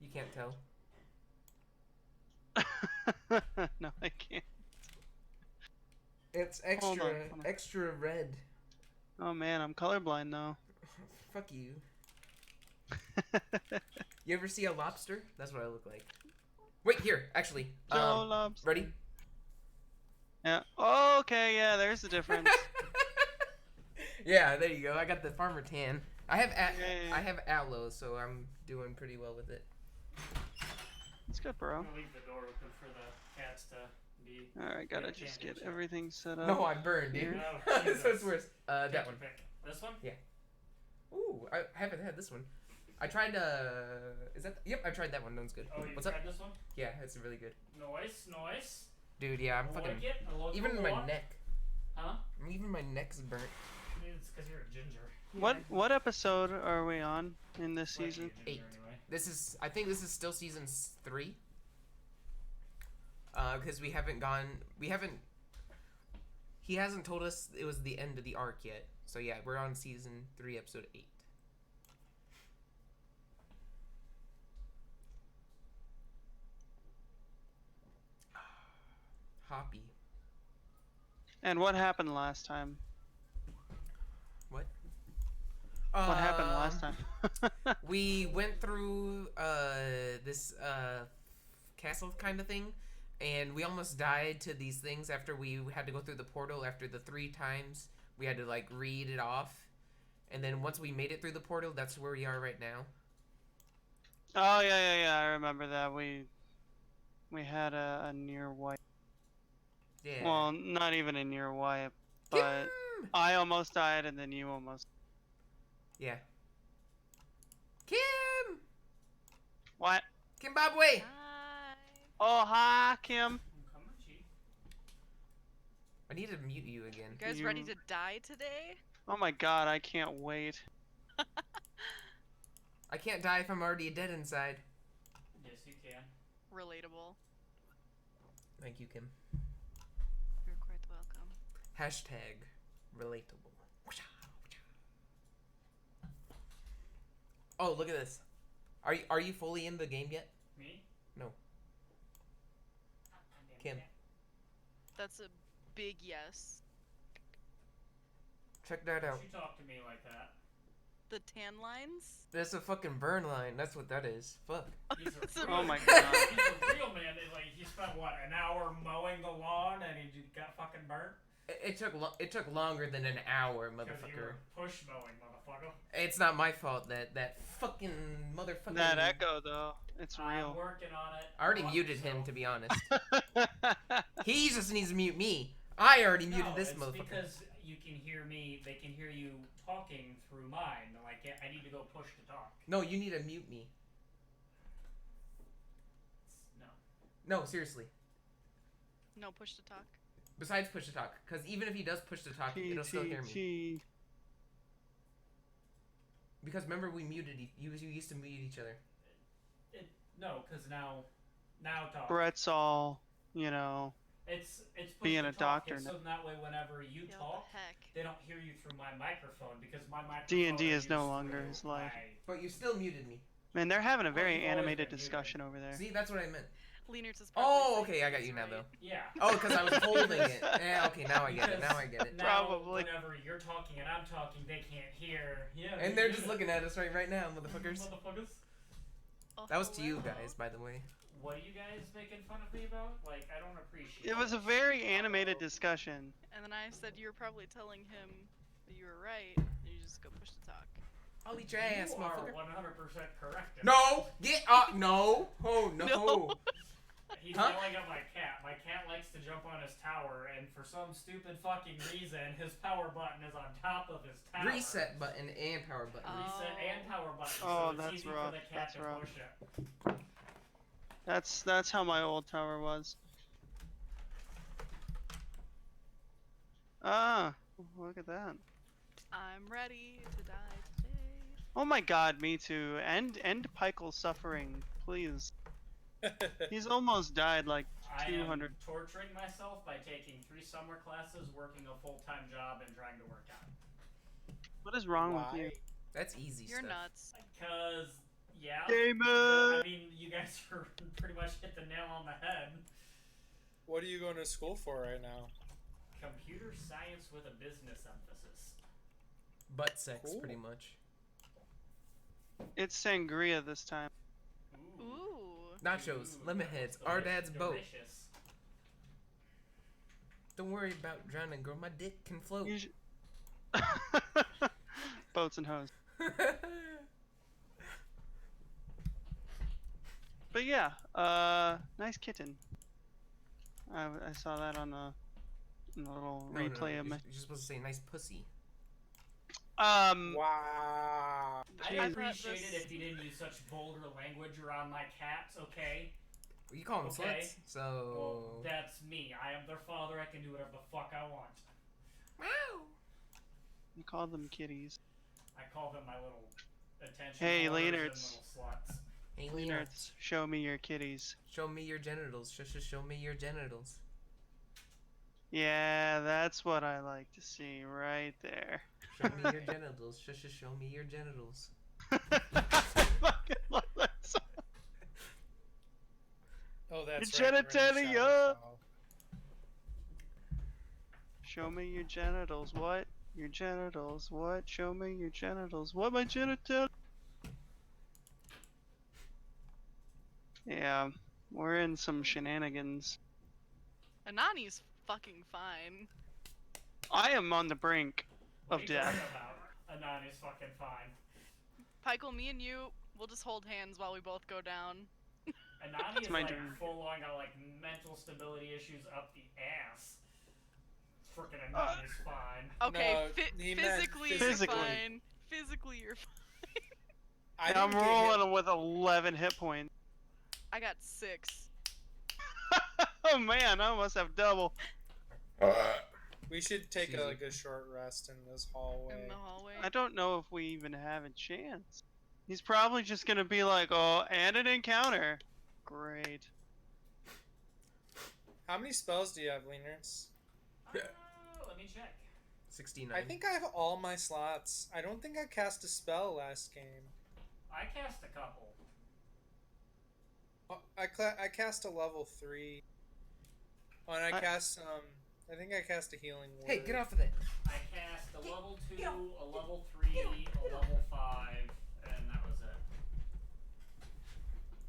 You can't tell. No, I can't. It's Hold extra, on, hold on. extra red. Oh man, I'm colorblind though. Fuck you. You ever see a lobster? That's what I look like. Wait, here, actually. Joe Lobster. Ready? Yeah. Oh, okay, yeah, there's the difference. Yeah, there you go. I got the farmer tan. I have Yay. I have aloe, so I'm doing pretty well with it. It's good, I'm bro. gonna leave the door open for the cats to be. Alright, gotta Yeah, just can't get do everything set up. No, I burned, dude. Here. Oh, This one's Jesus. worse. That Take one. your pick. This one? Ooh, I haven't had this one. I tried. Is that? Yep, I tried that one. That one's good. Oh, you What's tried up? this one? Yeah, it's really good. Nice. Dude, yeah, I'm I fucking. like it. I like Even it a my lot. neck. Huh? Even my neck's burnt. It's because you're a ginger. What episode are we on in this Like season? you, ginger, 8. Anyway. This is. I think this is still season 3. Because we haven't gone. We haven't. He hasn't told us it was the end of the arc yet. So yeah, we're on season 3, episode 8. Hoppy. And what happened last time? What? What happened last time? We went through this castle kind of thing, and we almost died to these things after we had to go through the portal. After the 3 times we had to like read it off, and then once we made it through the portal, that's where we are right now. Oh yeah. I remember that. We had a near wipe. Yeah. Well, not even a near wipe, but Kim! I almost died and then you almost. Yeah. Kim! What? Kimbabwe! Hi. Oh hi, Kim. I'm coming, Chief. I need to mute you again. You guys You- ready to die today? Oh my god, I can't wait. I can't die if I'm already dead inside. Yes, you can. Relatable. Thank you, Kim. You're quite welcome. Hashtag relatable. Oh, look at this. Are you fully in the game yet? Me? No. Damn Kim. cat. That's a big yes. Check that out. Don't you talk to me like that. The tan lines? That's a fucking burn line. That's what that is. Fuck. He's a It's a- real, Oh my god. He's a real man. Like he spent what, an hour mowing the lawn and he got fucking burnt. It took longer than an hour, Because you were motherfucker. push mowing, motherfucker. It's not my fault that fucking motherfucker. That echo though, it's I'm real. working on it. I already Watch muted him, yourself. to be honest. He just needs to mute me. I already muted No, this it's motherfucker. because you can hear me. They can hear you talking through mine. Like I need to go push to talk. No, you need to mute me. No. No, seriously. No push to talk. Besides push to talk, because even if he does push to talk, it'll still hear me. T. Because remember, we muted. You used to mute each other. No, because now talk. Brett's all, you know. It's push being to a talk. doctor It's now. so that way whenever you Yeah, talk, what the heck? they don't hear you through my microphone because my microphone. D&D is no used longer through his life. my- But you still muted me. Man, they're having a Well, very you've always animated been muted. discussion over there. See, that's what I meant. Leonard's is Oh, probably okay, I saying got he's you now, right. though. Yeah. Oh, because I was holding it. Yeah, okay, now I get it. Because Now I get it. Now, Probably. whenever you're talking and I'm talking, they can't hear. Yeah. And they're just looking at us right now, motherfuckers. Motherfuckers. Oh, That was to you hello. guys, by the way. What are you guys making fun of me about? Like, I don't appreciate It was a very animated discussion. And then I said you were probably telling him that you were right. And you just go push to talk. I'll eat your ass, You are motherfucker. 100% correct. No! Get up! No! Oh, no! No. He's Huh? yelling at my cat. My cat likes to jump on his tower, and for some stupid fucking reason, his power button is on top of his tower. Reset button and power button. Reset Oh. and power button. Oh, so it's that's easy rough, for the cat that's to rough. push it. That's how my old tower was. Ah, look at that. I'm ready to die today. Oh my god, me too. End Pykel's suffering, please. He's almost died like I 200. am torturing myself by taking 3 summer classes, working a full-time job, and trying to work out. What is wrong with you? That's easy You're stuff. nuts. Cause, yeah. Gamer! I mean, guys are pretty much hit the nail on the head. What are you going to school for right now? Computer science with a business emphasis. Butt sex, Cool. pretty much. It's sangria this time. Ooh. Nachos, Ooh, lemon that heads, looks our deli- dad's boat. delicious. Don't worry about drowning, girl. My dick can float. You sh- Boats and hoes. But yeah, nice kitten. I saw that on the little No, replay of my. You're supposed to say nice pussy. Wow. I'd I thought appreciate this- it if you didn't use such vulgar language around my cats, okay? You call them Okay. sluts, so. Well, that's me. I am their father. I can do whatever the fuck I want. Meow. You call them kitties. I call them my little attention Hey, whores and Leonards. little sluts. Hey, Lena, Nerds, show me your kitties. show me your genitals. Show me your genitals. Yeah, that's what I like to see right there. Show me your genitals. Show me your genitals. Fucking love that song. Oh, that's Your right. we're in the genitalia. shower. Oh. Show me your genitals. What? Your genitals. What? Show me your genitals. What? My genitals. Yeah, we're in some shenanigans. Anani's fucking fine. I am on the brink What of are you talking death. about? Anani's fucking fine. Pykel, me and you, we'll just hold hands while we both go down. Anani is my like dream. full on got like mental stability issues up the ass. Frickin' Anani's fine. Okay, No, he meant physically you're physically. fine. Physically you're fine. I I'm didn't get hit- rolling with 11 hit points. I got 6. Oh man, I must have double. We should take Jeez. like a short rest in this hallway. In the hallway. I don't know if we even have a chance. He's probably just gonna be like, oh, and an encounter. Great. How many spells do you have, Leonards? Let me check. 69. I think I have all my slots. I don't think I cast a spell last game. I cast a couple. Oh, I cast a level 3. Oh, and I cast I think I cast a healing word. Hey, get off of that. I cast a level 2, a level 3, a level 5, and that was it.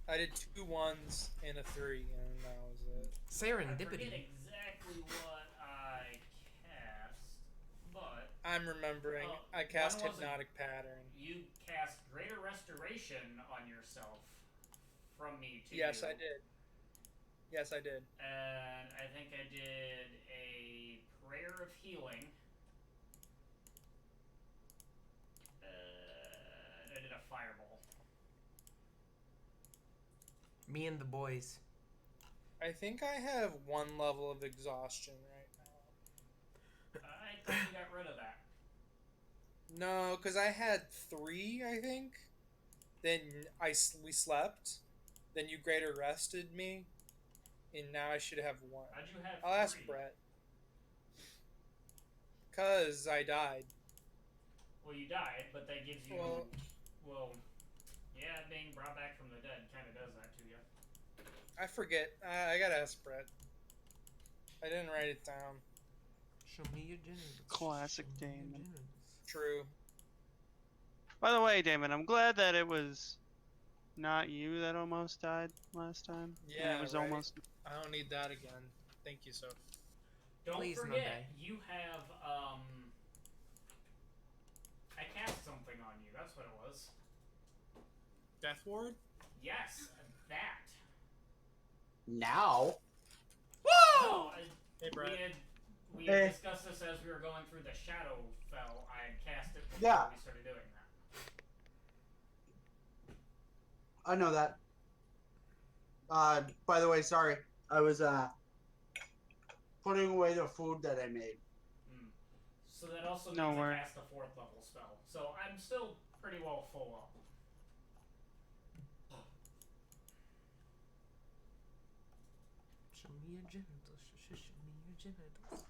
I did 2 1s and a 3, and that was it. I forget Serendipity. exactly what I cast, but I'm remembering. Oh, I cast when was it? Hypnotic Pattern. you cast Greater Restoration on yourself from me to Yes, you. I did. Yes, I did. And I think I did a Prayer of Healing. I did a Fireball. Me and the boys. I think I have 1 level of exhaustion right now. I thought you got rid of that. No, because I had 3, I think. Then we slept. Then you greater rested me. And now I should have 1. How'd you have I'll ask 3? Brett. Because I died. Well, you died, but that gives you. Well- Well, yeah, being brought back from the dead kind of does that to you. I forget. I gotta ask Brett. I didn't write it down. Show me your genitals. Classic Show me your Damon. genitals. True. By the way, Damon, I'm glad that it was not you that almost died last time. Yeah, it was right. almost. I don't need that again. Thank you, Sophie. Don't Please, no forget, die. you have I cast something on you. That's what it was. Death Ward? Yes, that. Now? No, Hey, Brett. we Hey. had discussed this as we were going through the Shadowfell. I had cast it before Yeah. we started doing that. I know that. By the way, sorry. I was, putting away the food that I made. So that also No means I worry. cast a 4th level spell. So I'm still pretty well full up. Show me your genitals. Show me your genitals.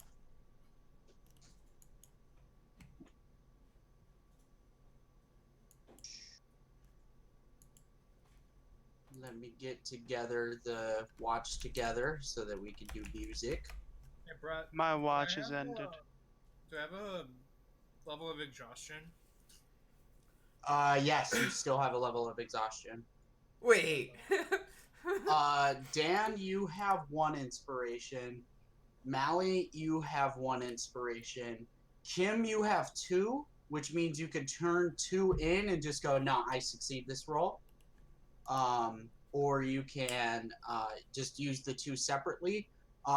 Let me get together the watch together so that we can do music. Hey, Brett. My watch do I has have, ended. Do I have a level of exhaustion? Yes, you still have a level of exhaustion. Wait. Dan, you have 1 inspiration. Mally, you have 1 inspiration. Kim, you have 2, which means you can turn 2 in and just go, no, I succeed this roll. Or you can just use the 2 separately.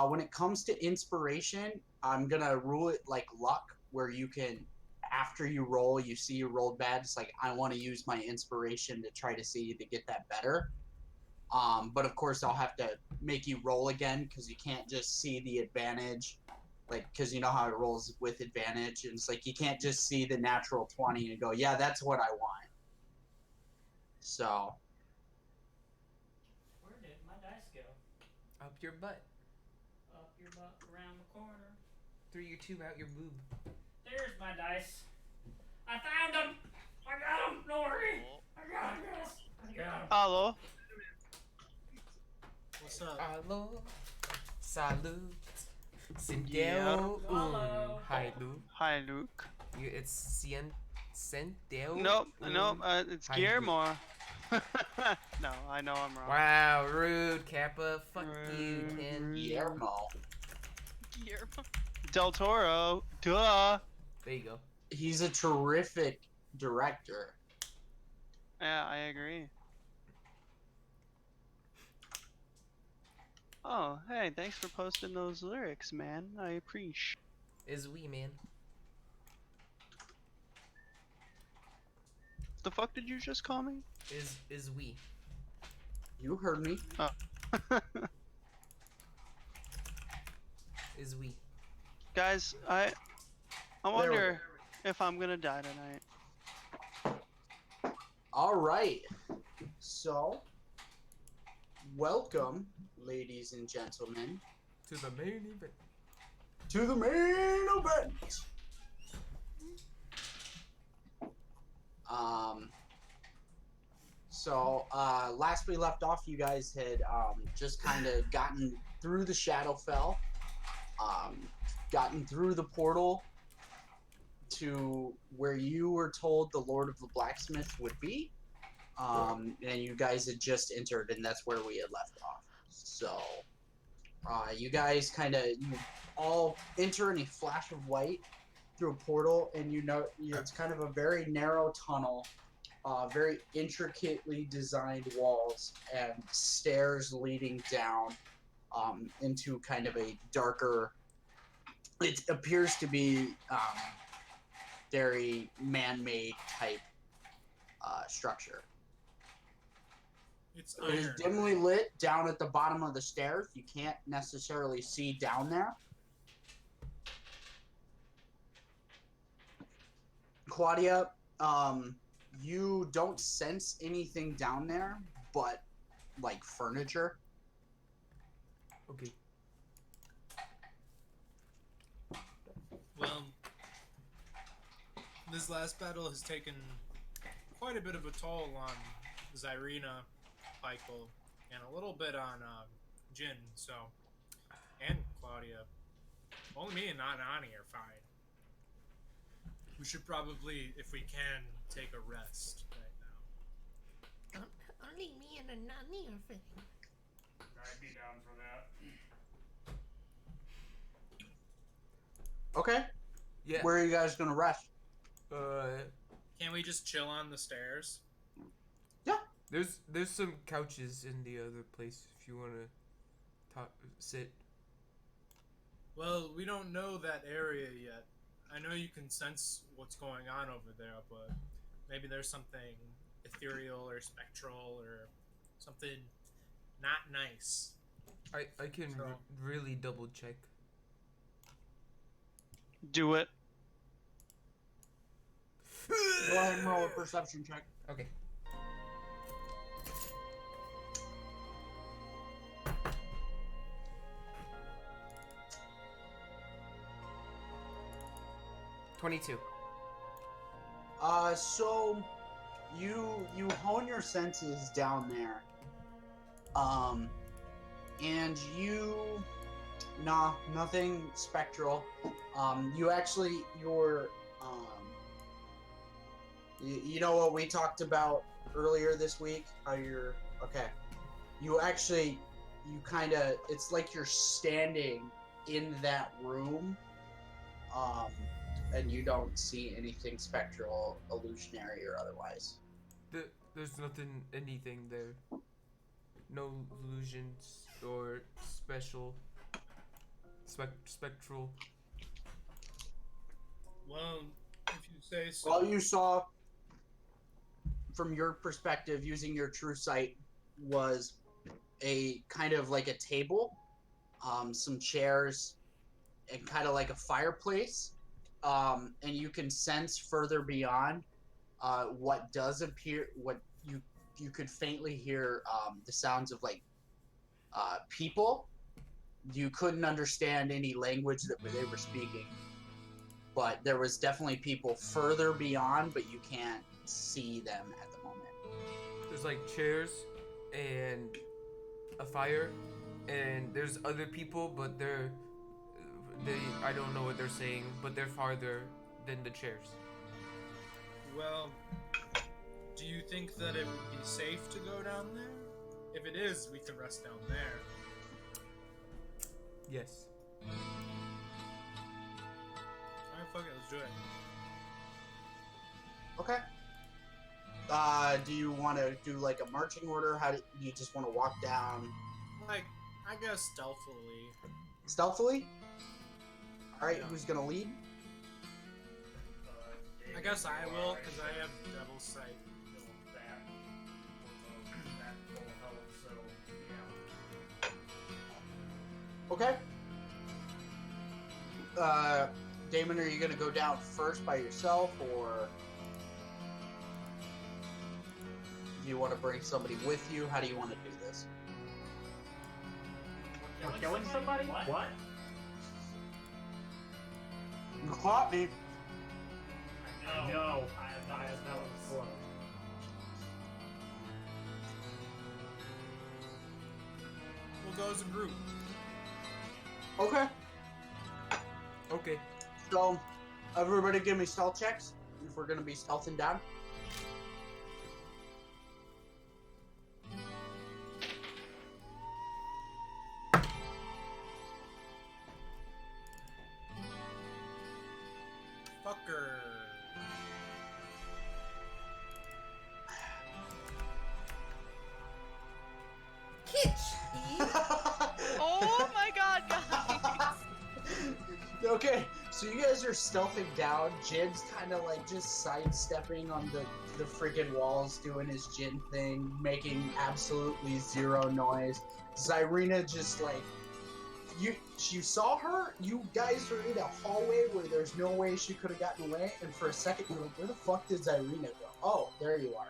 When it comes to inspiration, I'm gonna rule it like luck, where you can, after you roll, you see you rolled bad. It's like, I want to use my inspiration to try to see to get that better. But of course, I'll have to make you roll again because you can't just see the advantage, like, because you know how it rolls with advantage, and it's like you can't just see the natural 20 and go, yeah, that's what I want. So Where did my dice go? Up your butt. Up your butt, around the corner. Through your tube, out your boob. There's my dice. I found them. I got them. Don't worry. I got them, guys. I got them. Hello. What's up? Hello. Salut. Yeah. Sindel. Hello. Hi, Luke. Hi, Luke. It's Sindel. Nope, nope. It's Hi, Guillermo. No, I know I'm wrong. Wow, rude, Kappa. Fuck you, Rude. Ken. Guillermo, Guillermo. Del Toro. Duh. There you go. he's a terrific director. Yeah, I agree. Oh, hey, thanks for posting those lyrics, man. I appreciate. Is we, man. The fuck did you just call me? Is we. You heard me. Is we. Guys, I wonder if I'm gonna die tonight. All right. So, welcome, ladies and gentlemen, To the main event. to the main event. So, last we left off, you guys had just kind of gotten through the Shadowfell, gotten through the portal to where you were told the Lord of the Blacksmith would be, and you guys had just entered, and that's where we had left off. So, you guys you all enter in a flash of white through a portal, and you know it's kind of a very narrow tunnel. Very intricately designed walls and stairs leading down into kind of a darker. It appears to be very man-made type structure. It's It is iron. dimly lit down at the bottom of the stairs. You can't necessarily see down there. Claudia, you don't sense anything down there but like furniture. Okay. Well, this last battle has taken quite a bit of a toll on Zyrina, Michael, and a little bit on Jin, so, and Claudia. Only me and not Ani are fine. We should probably, if we can, take a rest right now. Only me and a nanny are fine. I'd be down for that. Okay. Yeah. Where are you guys gonna rest? Can we just chill on the stairs? There's some couches in the other place if you wanna sit. Well, we don't know that area yet. I know you can sense what's going on over there, but maybe there's something ethereal or spectral or something not nice. I can So- really double check. Do it. Go ahead and roll a perception check. Okay. $22. So you hone your senses down there, And nothing spectral. You actually, you know what we talked about earlier this week? How you're, okay. You kind of, it's like you're standing in that room, and you don't see anything spectral, illusionary, or otherwise. There's anything there. No illusions or spectral. Well, if you say so. All you saw, from your perspective, using your true sight, was a kind of like a table, some chairs, and kind of like a fireplace. And you can sense further beyond what does appear, what you could faintly hear the sounds of like people. You couldn't understand any language that they were speaking, but there was definitely people further beyond, but you can't see them at the moment. There's like chairs and a fire, and there's other people, but I don't know what they're saying, but they're farther than the chairs. Well, do you think that it would be safe to go down there? If it is, we can rest down there. Yes. Alright, fuck it, let's do it. Okay. Do you want to do like a marching order? Do you just want to walk down Like, I guess stealthily. stealthily? All right, Yeah. who's gonna lead? I guess I will, because I have Devil's Sight. That full health, so yeah. Okay. Damon, are you gonna go down first by yourself, or do you want to bring somebody with you? How do you want to do this? We're killing somebody? What? You caught me. No. I have no clue. We'll go as a group. Okay. Okay. So, everybody give me stealth checks if we're gonna be stealthing down. Fucker. Oh my god, guys! Okay, so you guys are stealthing down. Jin's kind of like just sidestepping on the freaking walls, doing his Jin thing, making absolutely zero noise. Zyrina just like you saw her. You guys are in a hallway where there's no way she could have gotten away, and for a second you're like, where the fuck did Zyrina go? Oh, there you are.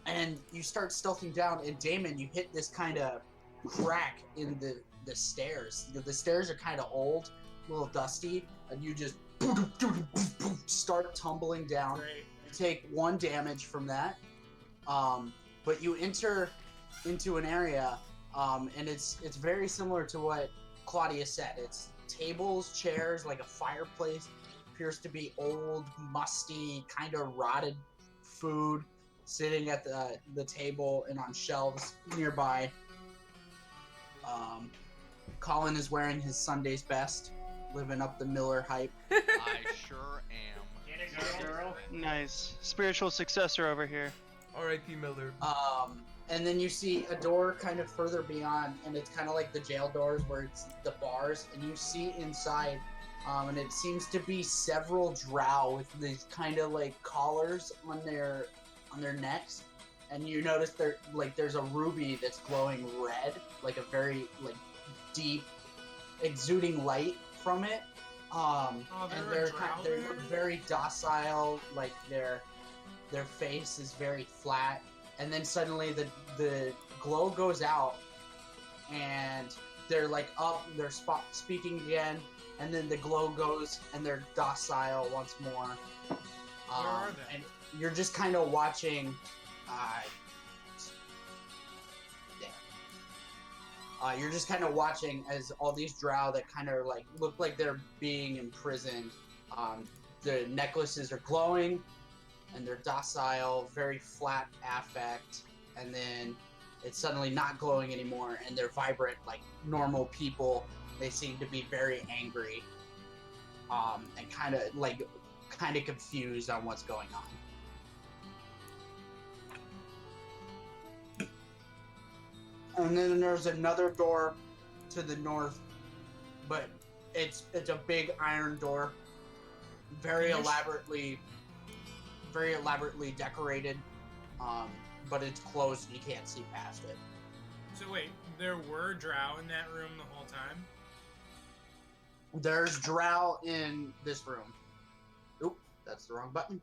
And you start stealthing down, and Damon, you hit this kind of crack in the stairs. The stairs are kind of old, a little dusty, and you just start tumbling down. Great. You take 1 damage from that, but you enter into an area, and it's very similar to what Claudia said. It's tables, chairs, like a fireplace. Appears to be old, musty, kind of rotted food sitting at the table and on shelves nearby. Colin is wearing his Sunday's best, living up the Miller hype. I sure am. Get it, girl. Nice. Spiritual successor over here. R.I.P. Miller. And then you see a door kind of further beyond, and it's kind of like the jail doors where it's the bars, and you see inside, and it seems to be several drow with these kind of like collars on their necks, and you notice there's a ruby that's glowing red, like a very like deep, exuding light from it. And they're they look very docile, like their face is very flat, and then suddenly the glow goes out, and they're like up, they're speaking again, and then the glow goes, and they're docile once more. Where are they? And you're just kind of watching You're just kind of watching as all these drow that kind of like look like they're being imprisoned. The necklaces are glowing, and they're docile, very flat affect, and then it's suddenly not glowing anymore, and they're vibrant like normal people. They seem to be very angry, and kind of confused on what's going on. And then there's another door to the north, but it's a big iron door, very elaborately decorated, but it's closed and you can't see past it. So wait, there were drow in that room the whole time? There's drow in this room. Oop, that's the wrong button.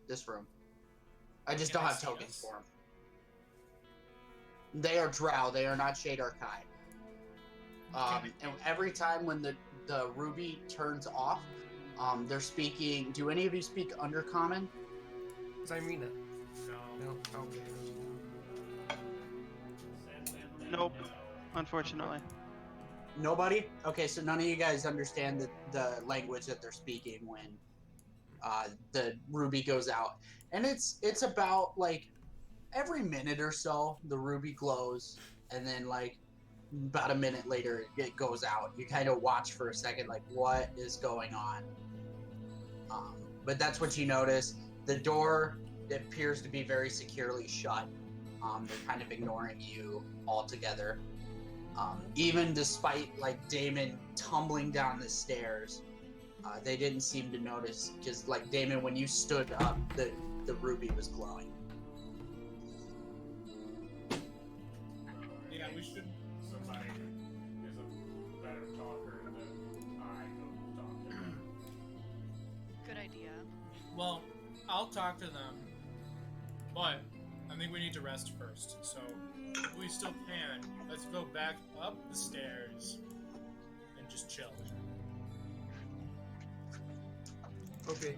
This room. I just Can don't I have see tokens this? for them. They are drow. They are not Shadar Kai. And every time when the ruby turns off, they're speaking. Do any of you speak Undercommon? Zyrina. No. No. Oh. Nope. Unfortunately. Nobody? Okay, so none of you guys understand the language that they're speaking when the ruby goes out. And it's about like every minute or so the ruby glows, and then like about a minute later it goes out. You kind of watch for a second like what is going on. But that's what you notice. The door appears to be very securely shut. They're kind of ignoring you altogether. Even despite like Damon tumbling down the stairs, they didn't seem to notice. Because like Damon, when you stood up, the ruby was glowing. Yeah, we should. Somebody is a better talker than I go talk to them. Good idea. Well, I'll talk to them, but I think we need to rest first. So, if we still can, let's go back up the stairs and just chill. Okay.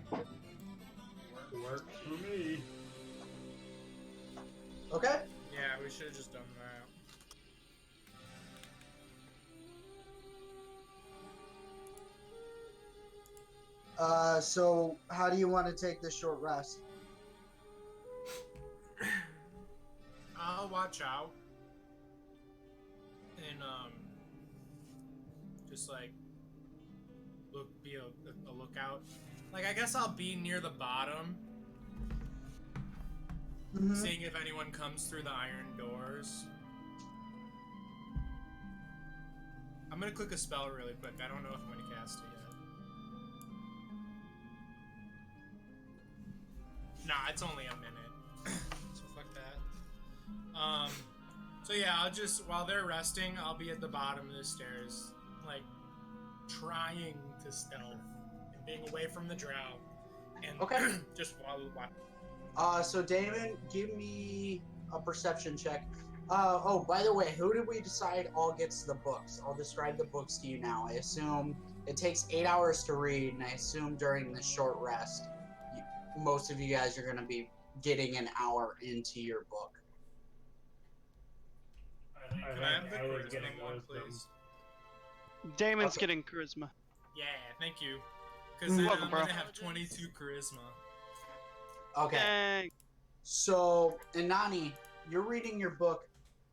Works for me. Okay. Yeah, we should have just done that. So how do you want to take this short rest? I'll watch out and just like be a lookout. Like I guess I'll be near the bottom, seeing if anyone comes through the iron doors. I'm gonna click a spell really quick. I don't know if I'm gonna cast it yet. Nah, it's only a minute. So fuck that. So yeah, I'll just, while they're resting, I'll be at the bottom of the stairs, like, trying to stealth and being away from the drow. And Okay. just while. So Damon, give me a perception check. Oh, by the way, who did we decide all gets the books? I'll describe the books to you now. I assume it takes 8 hours to read, and I assume during this short rest, most of you guys are going to be getting an hour into your book. I Can I have the was charisma getting one, wisdom. please? Damon's Okay. getting charisma. Yeah, thank you. Because then Welcome, I'm bro. gonna have 22 charisma. Okay. Dang. So, Inani, you're reading your book,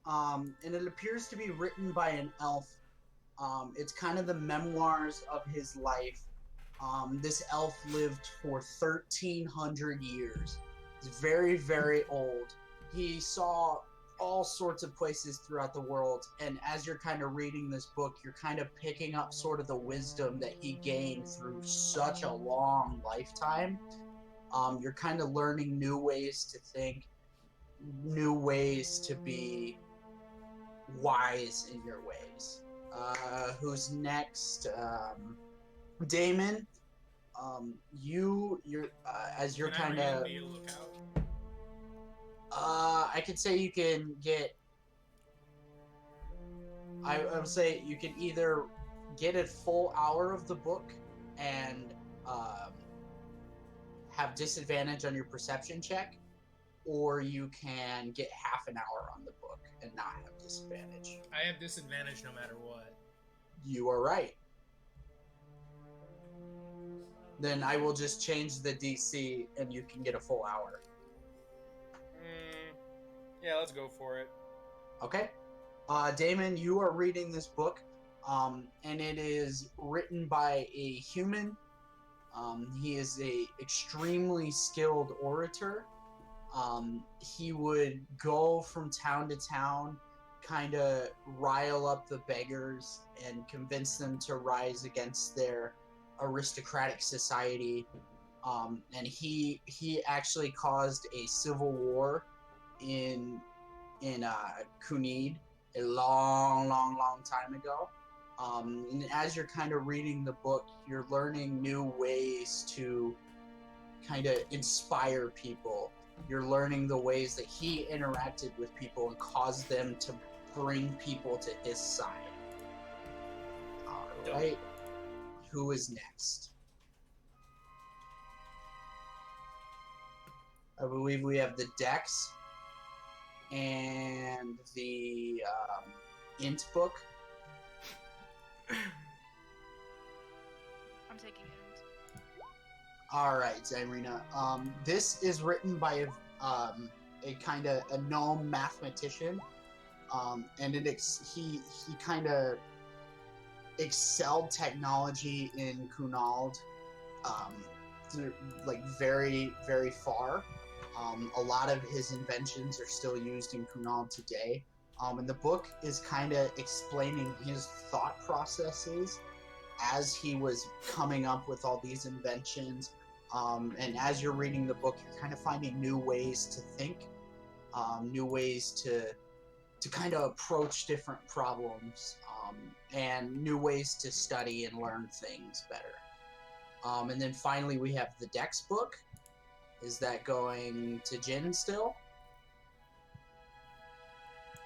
and it appears to be written by an elf. It's kind of the memoirs of his life. This elf lived for 1,300 years. He's very, very old. He saw all sorts of places throughout the world, and as you're kind of reading this book, you're kind of picking up sort of the wisdom that he gained through such a long lifetime. You're kind of learning new ways to think, new ways to be wise in your ways. Who's next? Damon. You're as you're Can I kind of. be a lookout? I could say you can get. I would say you can either get a full hour of the book and have disadvantage on your perception check, or you can get half an hour on the book and not have disadvantage. I have disadvantage no matter what. You are right. Then I will just change the DC and you can get a full hour. Yeah, let's go for it. Okay. Damon, you are reading this book, and it is written by a human. He is a extremely skilled orator. He would go from town to town, kind of rile up the beggars and convince them to rise against their aristocratic society. And he actually caused a civil war in Kunid a long time ago. And as you're kind of reading the book, you're learning new ways to kind of inspire people. You're learning the ways that he interacted with people and caused them to bring people to his side. All right. Who is next? I believe we have the Dex and the Int book. I'm taking it. All right, Irina. This is written by a kind of a gnome mathematician, and he kind of excelled technology in Kunald, like very far. A lot of his inventions are still used in Kunal today. And the book is kind of explaining his thought processes as he was coming up with all these inventions. And as you're reading the book, you're kind of finding new ways to think, new ways to kind of approach different problems, and new ways to study and learn things better. And then finally, we have the Dex book. Is that going to Jin still?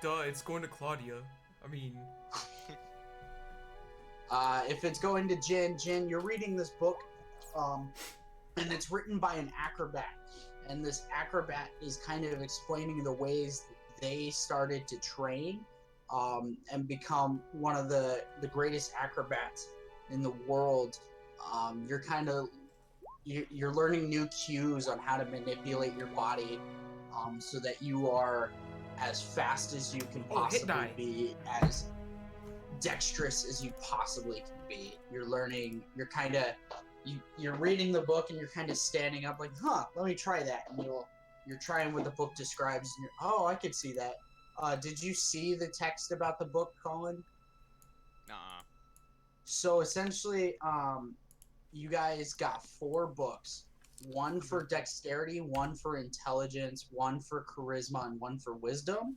Duh, it's going to Claudia. I mean... If it's going to Jin, you're reading this book, and it's written by an acrobat. And this acrobat is kind of explaining the ways that they started to train, and become one of the greatest acrobats in the world. You're learning new cues on how to manipulate your body, so that you are as fast as you can possibly be, as dexterous as you possibly can be. You're reading the book and you're kind of standing up like, let me try that. And you're trying what the book describes, and I could see that. Did you see the text about the book, Colin? Nuh-uh. So essentially, you guys got 4 books. One for dexterity, one for intelligence, one for charisma, and one for wisdom.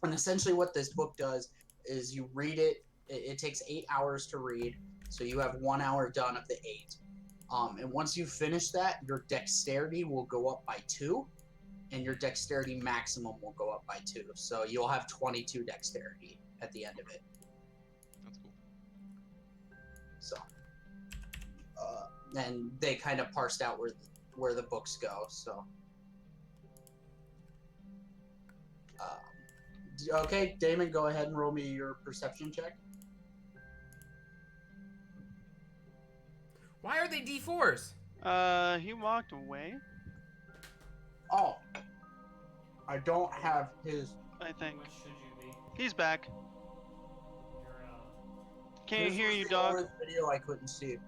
And essentially what this book does is you read it. It takes 8 hours to read, so you have 1 hour done of the 8. And once you finish that, your dexterity will go up by 2, and your dexterity maximum will go up by 2. So you'll have 22 dexterity at the end of it. That's cool. So, and they kind of parsed out where the books go. So, okay, Damon, go ahead and roll me your perception check. Why are they D4s? He walked away, Oh, I don't have his. I think. Which should you be? He's back. You're, Can't This hear was you, the dog. oldest video I couldn't see.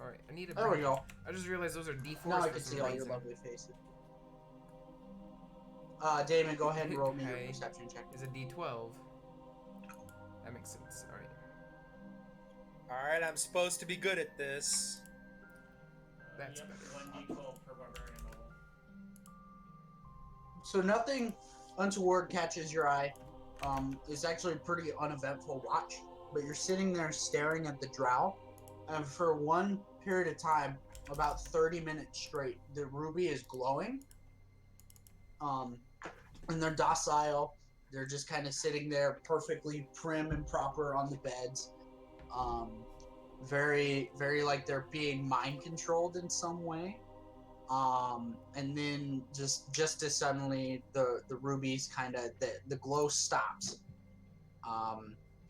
Alright, I need a There we break. go. I just realized those are D4s. Now I for can some see all your reason. lovely faces. Damon, go ahead and roll me your Okay. perception check. Is a D12. That makes sense. Alright. Alright, I'm supposed to be good at this. That's yep, better. 1d12 per barbarian level. So nothing untoward catches your eye. It's actually a pretty uneventful watch, but you're sitting there staring at the drow, and for one period of time, about 30 minutes straight, the ruby is glowing. And they're docile. They're just kind of sitting there perfectly prim and proper on the beds. Very like they're being mind controlled in some way. And then just as suddenly the rubies kind of the glow stops,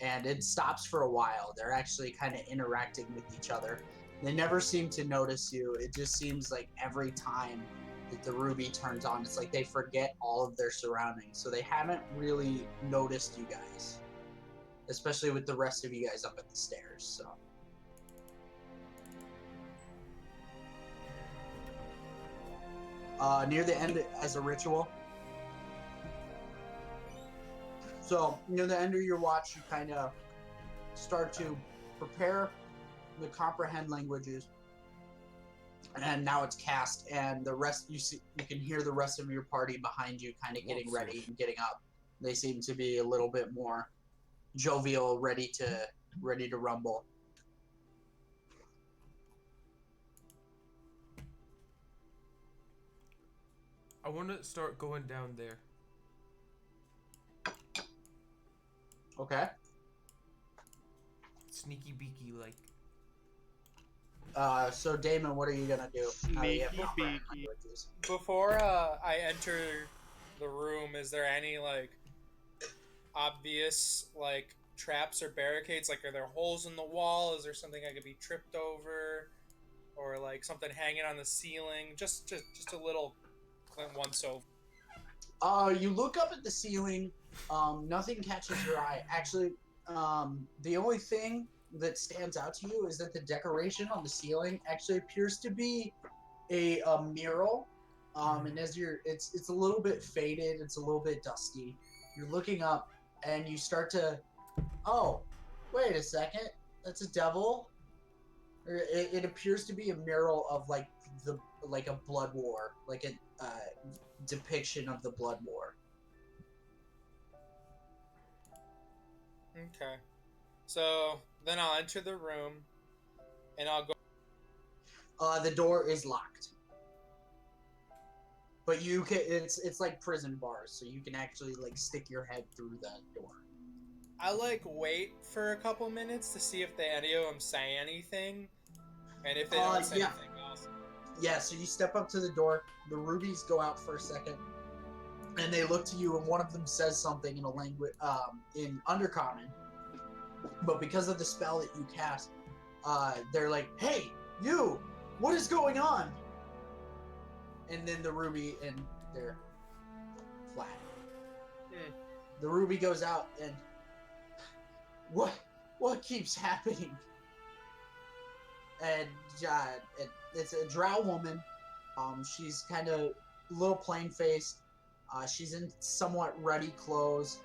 and it stops for a while. They're actually kind of interacting with each other. They never seem to notice you. It just seems like every time that the ruby turns on, it's like they forget all of their surroundings. So they haven't really noticed you guys, especially with the rest of you guys up at the stairs. So. Near the end, as a ritual. So, near the end of your watch, you kind of start to prepare the comprehend languages, and now it's cast, and the rest you can hear the rest of your party behind you, kind of getting ready and getting up. They seem to be a little bit more jovial, ready to rumble. I want to start going down there. Okay. Sneaky beaky like. So Damon, what are you gonna do? Now that you have Sneaky comprehend beaky. languages? Before I enter the room, is there any like obvious like traps or barricades? Like, are there holes in the wall? Is there something I could be tripped over, or like something hanging on the ceiling? Just a little once over. You look up at the ceiling. Nothing catches your eye. Actually, the only thing that stands out to you is that the decoration on the ceiling actually appears to be a mural. And as it's a little bit faded. It's a little bit dusty. You're looking up, and you start to, oh, wait a second, that's a devil. It appears to be a mural of like a blood war, like a depiction of the blood war. Okay. So then I'll enter the room, and I'll go. The door is locked, but you can. It's like prison bars, so you can actually like stick your head through the door. I like wait for a couple minutes to see if any of them say anything, and if they don't say yeah. anything else. Yeah, so you step up to the door. The rubies go out for a second, and they look to you, and one of them says something in a language, in Undercommon. But because of the spell that you cast, they're like, "Hey, you! What is going on?" And then the ruby, and they're flat. The ruby goes out, and what keeps happening? And it's a drow woman. She's kind of a little plain-faced. She's in somewhat ruddy clothes,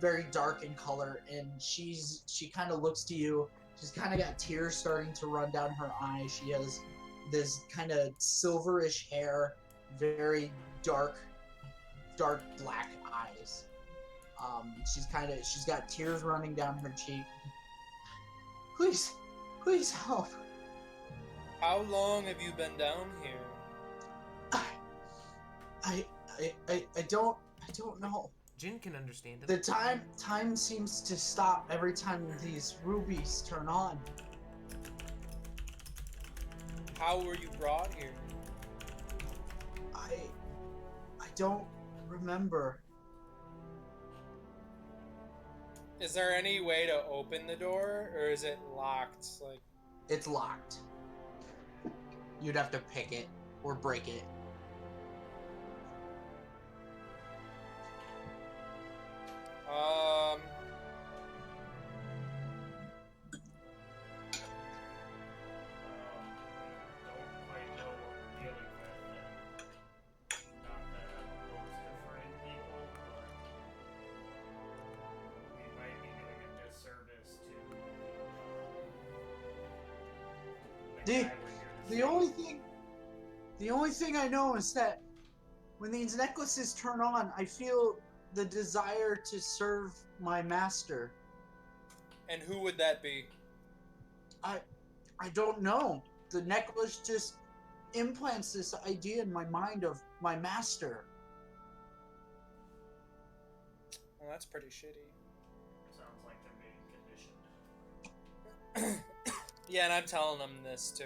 very dark in color, and she kind of looks to you. She's kind of got tears starting to run down her eyes. She has this kind of silverish hair, very dark black eyes. She's got tears running down her cheek. Please help. How long have you been down here? I don't know. Jin can understand it. The time seems to stop every time these rubies turn on. How were you brought here? I don't remember. Is there any way to open the door, or is it locked? Like, It's locked. You'd have to pick it or break it. Don't quite know what we're dealing with. Not that I'm opposed to friend people, but we might be doing a disservice to the guy we're here to save. The only thing I know is that when these necklaces turn on, I feel the desire to serve my master. and who would that be? I don't know. The necklace just implants this idea in my mind of my master. Well, that's pretty shitty. Sounds like they're being conditioned. Yeah, and I'm telling them this too.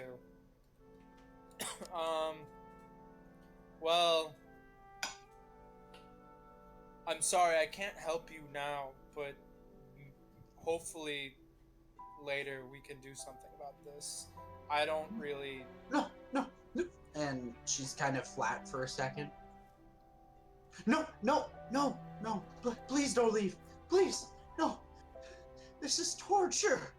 Well, I'm sorry, I can't help you now, but hopefully later we can do something about this. I don't really. No, no, no. And she's kind of flat for a second. No, no, no, no. Please don't leave. Please, no. This is torture.